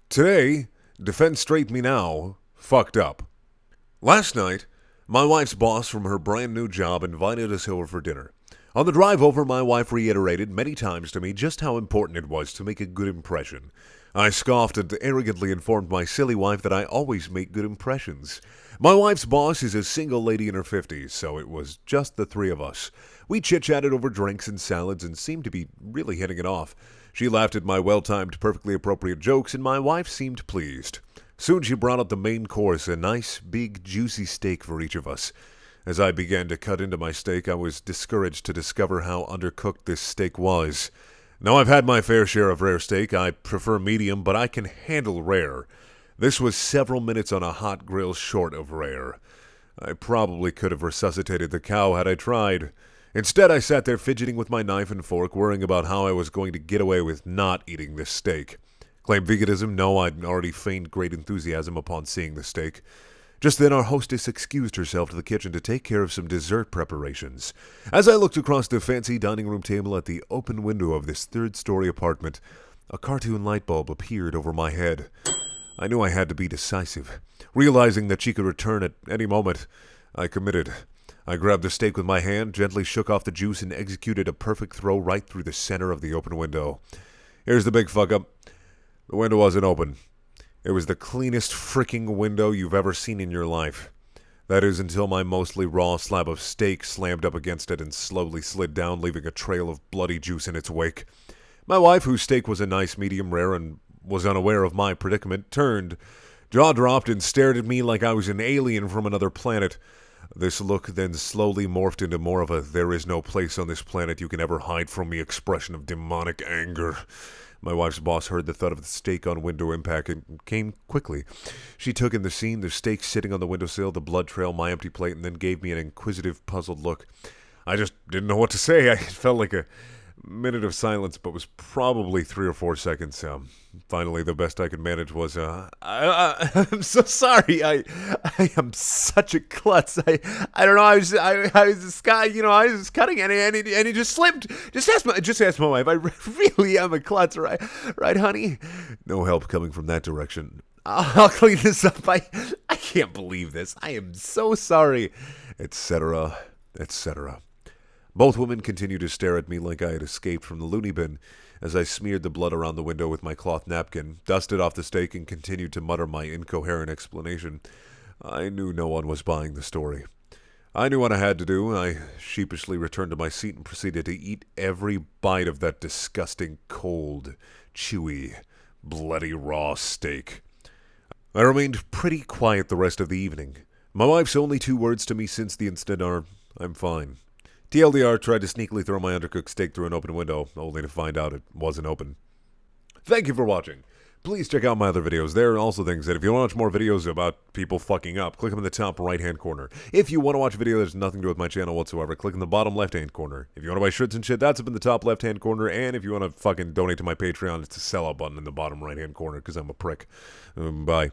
Today, Defend Straight Me Now fucked up. Last night, my wife's boss from her brand new job invited us over for dinner. On the drive over, my wife reiterated many times to me just how important it was to make a good impression. I scoffed and arrogantly informed my silly wife that I always make good impressions. My wife's boss is a single lady in her 50s, so it was just the three of us. We chit-chatted over drinks and salads and seemed to be really hitting it off. She laughed at my well-timed, perfectly appropriate jokes, and my wife seemed pleased. Soon she brought out the main course, a nice, big, juicy steak for each of us. As I began to cut into my steak, I was discouraged to discover how undercooked this steak was. Now, I've had my fair share of rare steak. I prefer medium, but I can handle rare. This was several minutes on a hot grill short of rare. I probably could have resuscitated the cow had I tried. Instead, I sat there fidgeting with my knife and fork, worrying about how I was going to get away with not eating this steak. Claim veganism? No, I'd already feigned great enthusiasm upon seeing the steak. Just then our hostess excused herself to the kitchen to take care of some dessert preparations. As I looked across the fancy dining room table at the open window of this third-story apartment, a cartoon light bulb appeared over my head. I knew I had to be decisive. Realizing that she could return at any moment, I committed. I grabbed the steak with my hand, gently shook off the juice, and executed a perfect throw right through the center of the open window. Here's the big fuck-up. The window wasn't open. It was the cleanest freaking window you've ever seen in your life. That is, until my mostly raw slab of steak slammed up against it and slowly slid down, leaving a trail of bloody juice in its wake. My wife, whose steak was a nice medium rare and was unaware of my predicament, turned, jaw dropped, and stared at me like I was an alien from another planet. This look then slowly morphed into more of a "there is no place on this planet you can ever hide from me" expression of demonic anger. My wife's boss heard the thud of the steak on window impact and came quickly. She took in the scene, the steak sitting on the windowsill, the blood trail, my empty plate, and then gave me an inquisitive, puzzled look. I just didn't know what to say. It felt like a minute of silence, but was probably 3 or 4 seconds. Finally, the best I could manage was, I'm so sorry. I am such a klutz. I don't know. I was this guy. I was cutting and he just slipped. Just ask my wife. I really am a klutz, right, honey? No help coming from that direction. I'll clean this up. I can't believe this. I am so sorry, etc., etc. Both women continued to stare at me like I had escaped from the loony bin as I smeared the blood around the window with my cloth napkin, dusted off the steak, and continued to mutter my incoherent explanation. I knew no one was buying the story. I knew what I had to do. I sheepishly returned to my seat and proceeded to eat every bite of that disgusting, cold, chewy, bloody raw steak. I remained pretty quiet the rest of the evening. My wife's only 2 words to me since the incident are, "I'm fine." TLDR tried to sneakily throw my undercooked steak through an open window, only to find out it wasn't open. Thank you for watching. Please check out my other videos. There are also things that if you want to watch more videos about people fucking up, click them in the top right-hand corner. If you want to watch a video that has nothing to do with my channel whatsoever, click in the bottom left-hand corner. If you want to buy shirts and shit, that's up in the top left-hand corner. And if you want to fucking donate to my Patreon, it's a sellout button in the bottom right-hand corner because I'm a prick. Bye.